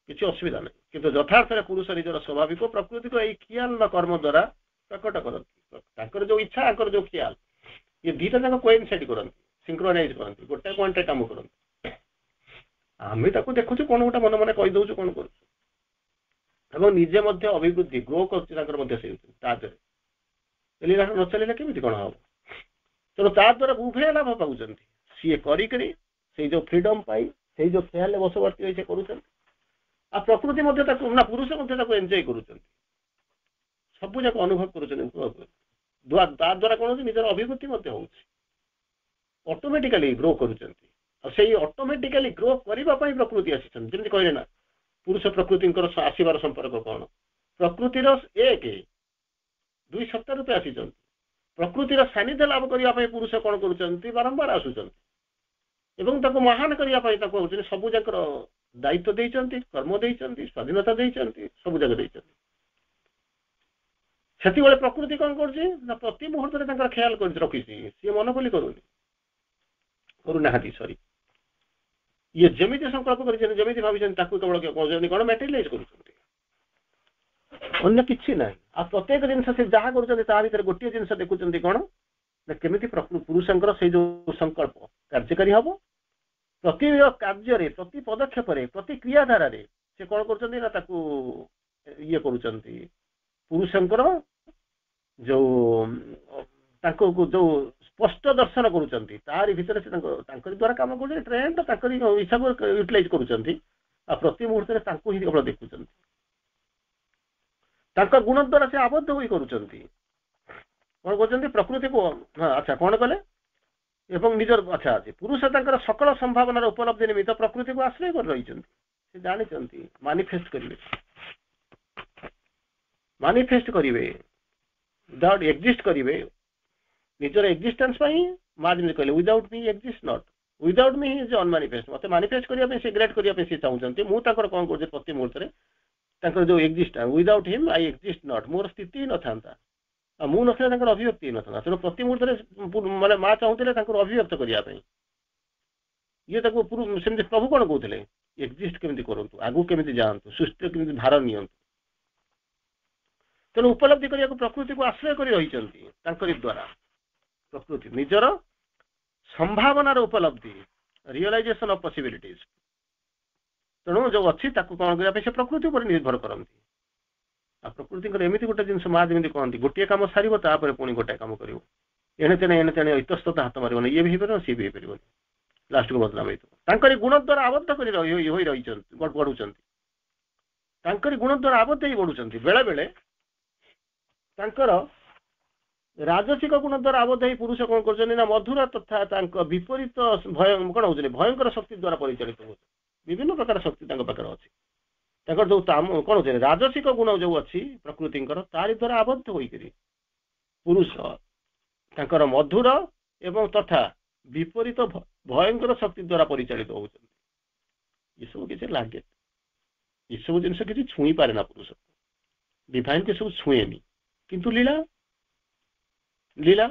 କିଛି ଅସୁବିଧା ନାହିଁ। କିନ୍ତୁ ଯଥାର୍ଥରେ ପୁରୁଷ ନିଜର ସ୍ୱାଭାବିକ ପ୍ରକୃତିକୁ ଏଇ ଖିଆଲ କର୍ମ ଦ୍ୱାରା ପ୍ରକଟ କରନ୍ତି। ତାଙ୍କର ଯୋଉ ଇଚ୍ଛା, ତାଙ୍କର ଯୋଉ ଖିଆଲ, ଇଏ ଦିଟା ଯାକ କୋଇନସାଇଡ୍ କରନ୍ତି, ସିଙ୍କ୍ରୋନାଇଜ କରନ୍ତି, ଗୋଟେ ପଏଣ୍ଟରେ କାମ କରନ୍ତି। ଆମେ ତାକୁ ଦେଖୁଛୁ, କଣ ଗୋଟେ ମନେ ମନେ କହିଦଉଛୁ, କଣ କରୁଛୁ, ଏବଂ ନିଜେ ମଧ୍ୟ ଅଭିବୃଦ୍ଧି ଗ୍ରୋ କରୁଛି, ତାଙ୍କର ମଧ୍ୟ ସେଇ ତା ଦେହରେ ଲୀଳା ନ ଚାଲିଲେ କେମିତି କଣ ହବ? ତେଣୁ ତା ଦ୍ୱାରା ଉଭୟ ଲାଭ ପାଉଛନ୍ତି, ସିଏ କରିକରି ସେଇ ଯୋଉ ଫ୍ରିଡମ ପାଇ, ସେଇ ଯୋଉ ଖେୟାଲରେ ବଶବର୍ତ୍ତୀ ହୋଇ ସେ କରୁଛନ୍ତି, ଆଉ ପ୍ରକୃତି ମଧ୍ୟ ତାକୁ ନା, ପୁରୁଷ ମଧ୍ୟ ତାକୁ ଏନ୍ଜୟ କରୁଛନ୍ତି, ସବୁ ଯାକ ଅନୁଭବ କରୁଛନ୍ତି। ତା ଦ୍ୱାରା କଣ ହଉଛି, ନିଜର ଅଭିବୃଦ୍ଧି ମଧ୍ୟ ହଉଛି, ଅଟୋମେଟିକାଲି ଗ୍ରୋ କରୁଛନ୍ତି। ଆଉ ସେଇ ଅଟୋମେଟିକାଲି ଗ୍ରୋ କରିବା ପାଇଁ ପ୍ରକୃତି ଆସିଛନ୍ତି। ଯେମିତି କହିଲେ ନା, ପୁରୁଷ ପ୍ରକୃତିଙ୍କର ଆସିବାର ସମ୍ପର୍କ କଣ? ପ୍ରକୃତିର 2 ସତ୍ତା ରୂପେ ଆସିଛନ୍ତି, ପ୍ରକୃତିର ସାନ୍ନିଧ୍ୟ ଲାଭ କରିବା ପାଇଁ ପୁରୁଷ କଣ କରୁଛନ୍ତି, ବାରମ୍ବାର ଆସୁଛନ୍ତି, ଏବଂ ତାକୁ ମହାନ କରିବା ପାଇଁ ତାକୁ ହଉଛନ୍ତି ସବୁ ଯାକର ଦାୟିତ୍ୱ ଦେଇଛନ୍ତି, କର୍ମ ଦେଇଛନ୍ତି, ସ୍ୱାଧୀନତା ଦେଇଛନ୍ତି, ସବୁ ଯାକ ଦେଇଛନ୍ତି। ସେତେବେଳେ ପ୍ରକୃତି କଣ କରୁଛି ନା, ପ୍ରତି ମୁହୂର୍ତ୍ତରେ ତାଙ୍କର ଖ୍ୟାଲ ରଖିଛି, ସିଏ ମନୋବଲି କରୁନାହାନ୍ତି। ଇଏ ଯେମିତି ସଂକଳ୍ପ କରିଛନ୍ତି, ଯେମିତି ଭାବିଛନ୍ତି, ତାକୁ କେବଳ କଣ ମ୍ୟାଟେରିଆଲାଇଜ କରୁଛନ୍ତି, ଅନ୍ୟ କିଛି ନାହିଁ। ଆଉ ପ୍ରତ୍ୟେକ ଜିନିଷ ସେ ଯାହା କରୁଛନ୍ତି ତା ଭିତରେ ଗୋଟିଏ ଜିନିଷ ଦେଖୁଛନ୍ତି, କଣ ନା କେମିତି ପୁରୁଷଙ୍କର ସେଇ ଯୋଉ ସଂକଳ୍ପ କାର୍ଯ୍ୟକାରୀ ହବ। ପ୍ରତି କାର୍ଯ୍ୟରେ, ପ୍ରତି ପଦକ୍ଷେପରେ, ପ୍ରତି କ୍ରିୟାଧାରାରେ ସେ କଣ କରୁଛନ୍ତି ନା, ତାକୁ ଇଏ କରୁଛନ୍ତି, ପୁରୁଷଙ୍କର ଯୋଉ ତାଙ୍କୁ ଯୋଉ स्पष्ट दर्शन करूचंती तारि भितर से तांकरी द्वारा काम करू ट्रेंड तांकरी हिसाब यूटिलाइज करूचंती आ प्रति मुहूर्त रे तांको ही केवल देखुचंती तांका गुण द्वारा से आबद्ध होई करूचंती कोन कहउचंती प्रकृति को हां अच्छा कोन कले एवं निजर अच्छा अछि पुरुष तांकर सकल संभावना उपलब्धि निमित्त प्रकृति को आश्रय कर रहिचंती से जानि चंती मैनिफेस्ट करिवे विदाउट एग्जिस्ट करिवे निजर एक्जिस्टेंस पई मार्जिन कहले without me exist not without me is unmanifest मते मैनिफेस्ट करिया पे से ग्रेट करिया पे से चाहउचंती मु ताकर कोन करजे प्रति मुहूर्त रे ताकर जो exist without him I exist not more स्थिति न थांता आ मु नखले ताकर अभिव्यक्ति न थांता तो प्रति मुहूर्त रे माने मा चाहउतले ताकर अभिव्यक्त करिया पे ये ताको सेमति प्रभु कोन कहउतले एक्जिस्ट केमिति करंतु आगु केमिति जानतु सृष्टि केमिति भार नियंतु तेणु उपलब्धि करिया को प्रकृति को आश्रय करी रहिचंती तांकरी द्वारा प्रकृति निजर संभावनार उपलब्धि रियलाइजेशन ऑफ पॉसिबिलिटीज तेणु जो अच्छी ताकू कौन करने से प्रकृति पर निर्भर करती आ प्रकृति एमती गोटे जिन माँ जमी कहती गोटे कम सार तापर पुणी गोटे कम कर एणे तेणे इतस्तता हाथ मार ये भी हो सी भी हो लास्ट को बदनाम होकर गुण द्वारा आबद्ध कर बढ़ुं गुण द्वारा आबद्ध ही बढ़ुं बेले बेले राजसिक गुण द्वारा आबद्ध ही पुरुष कौन कर मधुर तथा विपरीत भय कौन हो भयंकर शक्ति द्वारा परिचालित हो विभिन्न प्रकार शक्ति पाखे अच्छी जो कौन हो राजसिक गुण जो अच्छी प्रकृति तारी द्वारा आबद्ध होकर पुरुष तांकर मधुर एवं तथा विपरीत भयंकर शक्ति द्वारा परिचालित हो सब किसी लगे ये सब जिन किसी छुई पारे ना पुरुष डिवाइन के सब छुएनी किंतु लीला लीला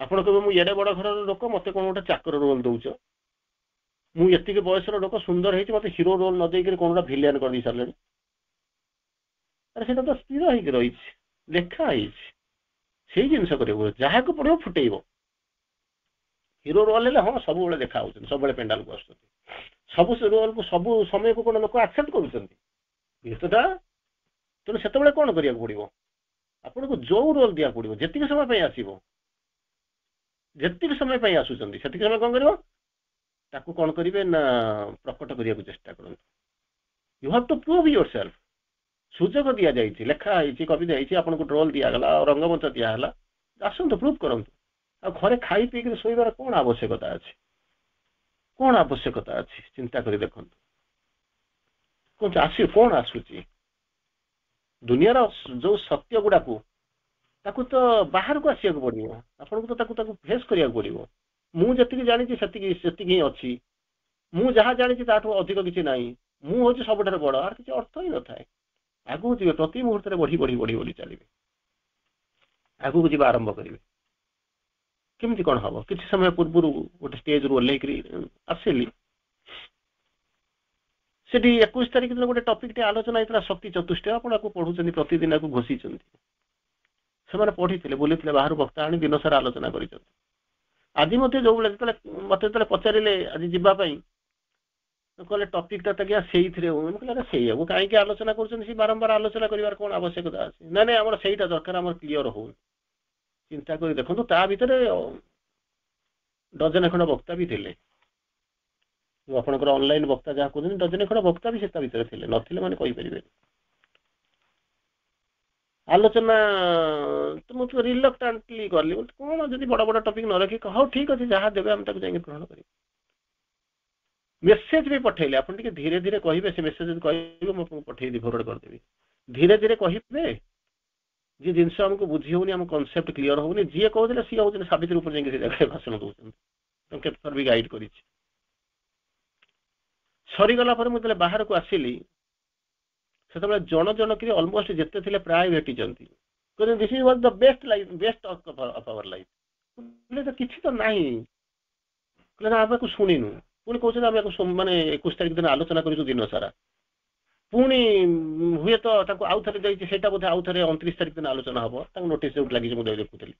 आपण कहे मुझे एडे बड़ घर लोक मत कौन गोटे चाकर रोल दौच मुझे बयसर लोक सुंदर है मत हिरो रोल न देकर कौन गोटे भिलियन कर दी सारे अरे तो स्थिर होकर रही लिखाई से जिन जहाँ को पड़ो फुटेब हिरो रोल है हाँ सब देखा सब पेंडाल को आस सब रोल को सब समय को कौन लोक एक्सेप्ट करूटा तेणु से कौन करा पड़ो आपन को जो रोल दिया पड़ो जी समय आसो जी समय आसुँच से समय कौन कर कौन करेंगे ना प्रकट करने को चेष्टा करूँ you have to prove yourself सुजोग दि जाए लिखाई कविता आपन को रोल दिगला रंगमंच दिगला आसतु प्रूव करूँ आ घरे खाई पीक शोबार कौन आवश्यकता अच्छी कौन आवश्यकता अच्छी चिंता कर देखु कौन आस कौन आसूची दुनियार जो सत्य गुड़ाक तो बाहर को आसिया पड़ो आपन को तो फेस करिया पड़ो मुझे जानी से अच्छी मुझे जहाँ जानी अधिक किसी ना मुझे सब बड़ आर किसी अर्थ ही न थाए आगू जी प्रति मुहूर्त बढ़ी बढ़ी बढ़ी बढ़ी चलिए आगू जी आरंभ करेंगे केमती कौन हम किसी समय पूर्व गोटे स्टेज रू ओह्ल आसली से 21 तारीख दिन गोटे टॉपिक आलोचना होता शक्ति चतुष्टय आपको पढ़ुं प्रतिदिन आपको घोषी से पढ़ी बुली बाहर वक्ता आनी दिन सारा आलोचना कर आज जो मत पचारे आज जावाई कहले टॉपिकटा तक से कहले कहीं आलोचना कर बारंबार आलोचना कर कौन आवश्यकता अच्छी ना ना आम से दरकार आम क्लीयर हो चिंता कर देखो ता भर डजन खंड वक्ता भी थे जो आपंकर ऑनलाइन वक्ता जहाँ कहते डजन खंड वक्ता भी से भितर थे नथिले माने कहींपर आलोचना तो मुझे रिलक्टांटली कली कौन जब बड़ बड़ टॉपिक न रखी हाँ ठीक अच्छे जहाँ देवे आम जाए ग्रहण कर मेसेज भी पठेले आप धीरे धीरे कहे से मेसेज कहे मुझे पठेदी फरवर्ड करदेवी धीरे धीरे कहे जी जिनस आमको बुझी होनी आम कनसेप्ट क्लीयर होनी जी कहते सी हूँ सावित्री ऊपर जाए भाषण दौरान केत भी गाइड कर सरीगला मुझे बाहर को आसिली से जन जन कि अलमोस्ट जिते थे प्राय भेटी this is was the best of our life तो किसी तो ना कहले आम को शुणुनु पुणी कहते आम माने 21 तारीख दिन आलोचना कर दिन सारा पुणी हुए तो आउ थे जाइए बोधे आउ थे 29 तारीख दिन आलोचना हम नोटिस लगी मुझे देखुली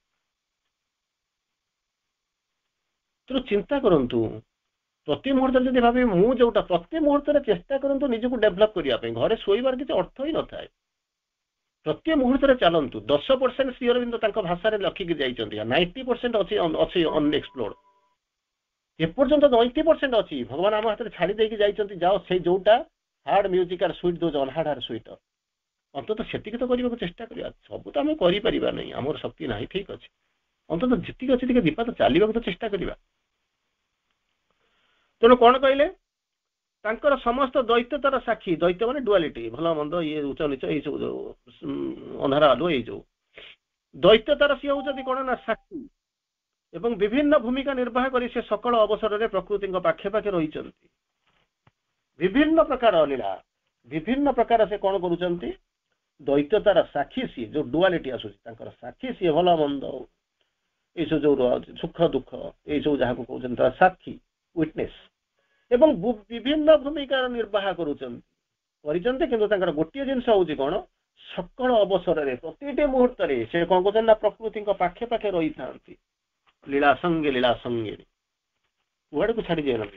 तो चिंता करूँ प्रति मुहूर्त जब भावे मुझे जोटा प्रति मुहूर्त चेष्टा करूँ निजक डेभलप करने घरे शोबार किसी अर्थ ही न थाए प्रत्येक मुहूर्त में चलतु 10% श्री अरविंद भाषा लखिकी जाइछन्ती 90% अच्छी अनएक्सप्लोर्ड एपर्यंत 90% अच्छी भगवान आम हाथ में छाड़ी देकी जाइछन्ती जाओ से जोटा heard music are sweet those unheard are sweet अंतत सेतिक तो करने चेष्टा करिया सब तो आम करिपरिबा नहीं आमर शक्ति नाही ठीक अच्छे अंतत जीतिक अच्छे टिके दीपा तो चलने तो चेष्टा करिया तेणु कौन कहले तांकर समस्त द्वैततार साक्षी द्वैत माने डुआलिटी भल मंद ये उच्च नीच ये सब अंधार आलुआ ये जो द्वैततार सी होउछथि कोन ना साक्षी एवं विभिन्न भूमिका निर्वाह करी से सकल अवसर में प्रकृति पाखे पाखे रही विभिन्न प्रकार लीला विभिन्न प्रकार से कौन करुचंती द्वैततार साक्षी सी जो डुआलिटी आसुची तांकर साक्षी सी भल मंद ये सब जो सुख दुख ये सब जहाँ को कहते साक्षी विटनेस एवं विभिन्न भूमिका निर्वाह करुचंती किंतु गोटे जिनस होउची कौन सकल अवसर में प्रति मुहूर्त से कौन कहते ना प्रकृति पाखे पाखे रही था लीला संगे वर्ड को छाड़ी जाए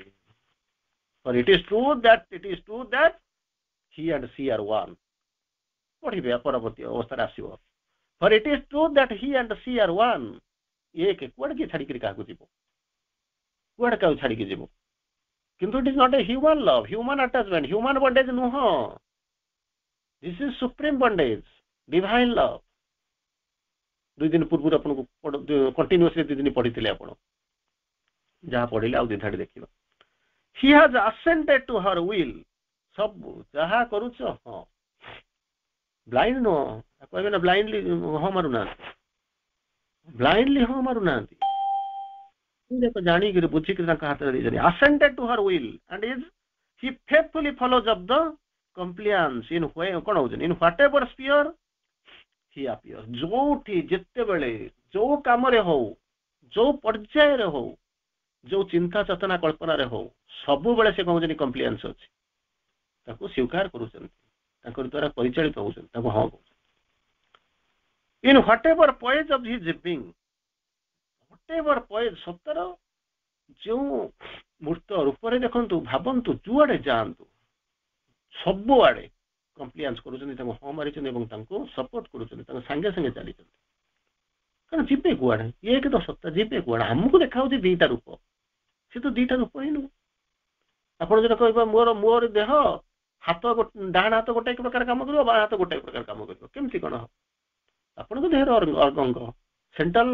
for it is true that he and she are one पढ़िबे परवर्ती अवस्था आसीबो for it is true that he and she are one एक कुआड़ के छाड़ी करी काहू जीवो कुआड़ का छाड़ी के जीवो किंतु it is not a human love human attachment human bondage नुह this is supreme bondage divine love 2 दिन पूर्व अपन को कंटिन्यूअसली 2 दिन पढ़ी थिले अपन जहाँ पढ़िले आ धाड़ी देखिबा he has assented to her will सब जहाँ करूछ हाँ ब्लाइंड नो कहबे ना ब्लाइंडली हाँ मारू ना ब्लाइंडली हाँ मारू ना देखो जानी कि बुझी कि हाथ में दे assented to her will and is he faithfully follows up the compliance in कौन हो in whatever sphere he appears जोठी जिते बेले जो काम रे हो जो पर्याय रे हो जो चिंता चेतना कल्पना रे हो सबु बेले से कहउजनी कंप्लायंस अछि ताको स्वीकार करूछन ताकर द्वारा परिचालित होउछन ताको हां in whatever poise of his being whatever poise सतर जो मूर्त रूप रे देखंतु भाबंतु जुआडे जानतु सबु आडे कंप्लायंस करूछन ताको हां मारिछन एवं ताको सपोर्ट करूछन ताको संगे संगे चलिछन कारण जीवे कुआडे एक तो सत्ता जीवे कुआडे हमको देखाउ जे दीटा रूप से तो दीटा रूप ही नु आपण जरा कहबा मोर देह हाथ डाण हाथ गोटे प्रकार काम करियो बा हाथ गोटे प्रकार काम करियो केमती कोन आपण को देहर अंग सेंट्रल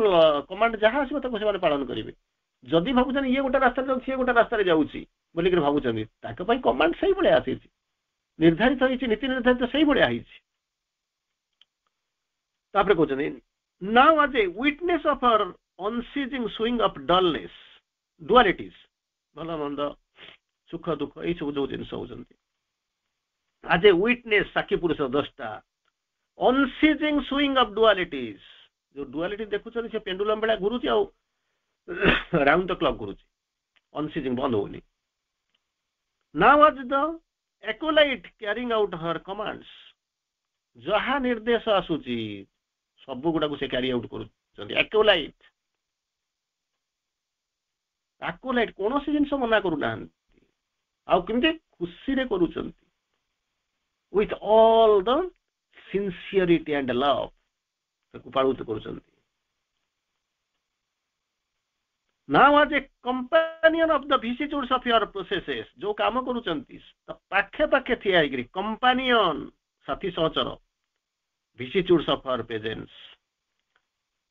कमांड जहाँ आसो ताको से पालन करिवे जदि भाबुछन ये गोटे रास्ता जाउछि ये गोटे रास्ता रे जाउछि बोली कि भाबुछन ताको पई कमांड सही बळे आसीछि निर्धारित होइछि नीति निर्धारित सही बळे आइछि तापर कहउछन now as a witness of her unceasing swing of dullness dualities भला मंद सुख दुख ये सब जो जिनस होउछन्ती as a witness साक्षी पुरुष दस्ता unceasing swing of dualities जो duality देखुछन से पेंडुलम बेला घुरुछि आ राउंड द क्लॉक घुरुछि unceasing बंद होनी now as the acolyte carrying out her commands जहा निर्देश आसुछि सब गुड़ा को से कैरी आउट करूछन्ती एक्योलाइट एक्योलाइट कोनो से जिंस मना करू ना आ किंते खुशी रे करूछन्ती with all the sincerity and love ताको पाळुत करूछन्ती now as a companion of the visits of your processes जो काम करूछन्ती त पाखे पाखे थिया आइग्री कंपेनियन साथी सहचर vicissitudes of her presence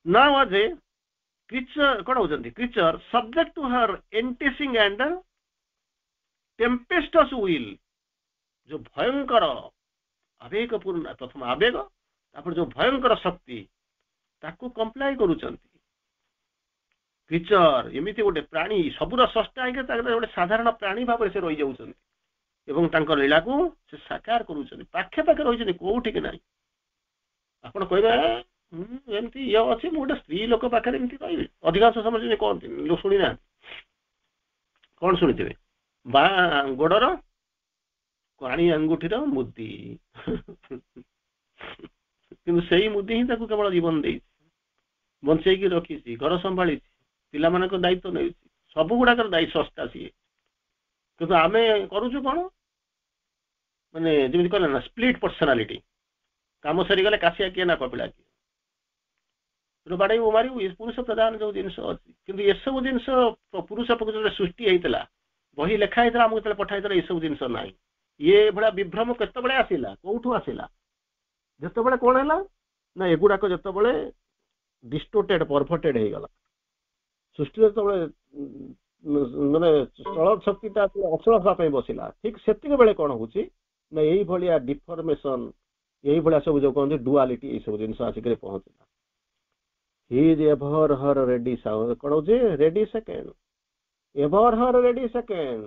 now as a creature कौन होचंती creature subject to her enticing and tempestuous will जो भयंकर आवेगपूर्ण प्रथम आवेग तापर जो भयंकर शक्ति ताकू कंप्लाई करूचंती creature एमिति गोटे प्राणी सबुर सष्टा आके ताके गोटे साधारण प्राणी भाव से रही जाउचंती एवं तांकर लीला को से साकार करूचंती पाखे पाखे रहिचंती कोउठी के नाही आपण कहबे एमती ये अछि मोटे स्त्री लोक पाखरे एमती कहबे अधिकांश समझ ने कोन लो सुनी ना कोन सुनिथिबे बा गोडर काणी अंगुठीर मुद्दी किंतु सेही मुद्दी ही ताकू केवल जीवन देई बंचै की रखी सी घर संभाली पिला मानक दायित्व नै सब गुडा कर दायित्व सस्ता सी किंतु आमे करूछु कोन माने जेमि कहला ना स्प्लिट पर्सनालिटी काम सरीगले काशिया किए ना कपिला किए बाड़े मारू पुरुष प्रधान जो जिन अच्छी कि ये सब जिन पुरुष जो सृष्टि होता बही लेखाई आमको पठाई ये सब जिन ना ये भाया विभ्रम केतबे आसला कौटू आसला जिते कौन है ना एगुड़ाक जिते डिस्टोर्टेड परभर्टेड हो गला सृष्टि जो माने चल शक्तिटा अचल हाँपाई बसला ठीक से बेले कौन हो यही भाया डिफर्मेसन यही भाया सब जो कहते डुआलिटी ये सब जिन आसिक पहुंचला he is ever her ready कौन हो रेडी सेकेंड एभर हर रेडी सेकेंड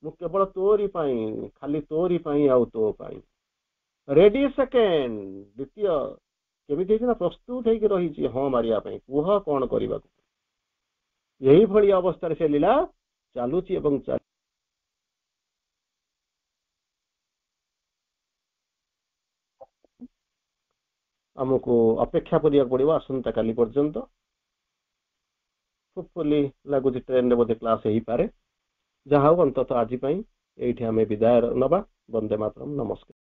मु केवल तोरी खाली तोरी आउ तो रेडी सेकेंड द्वितीय केमी ना प्रस्तुत होकर रही हाँ मारिया कुह कौन करने यही भाई अवस्था से लीला चलुची आमको अपेक्षा करिया पड़ो आसंता काली पर्यंत होपफुली लगुच ट्रेन रे बोधे क्लास हो पारे जहाँ अंततः आज ये विदाय नवा वंदे मातरम नमस्कार।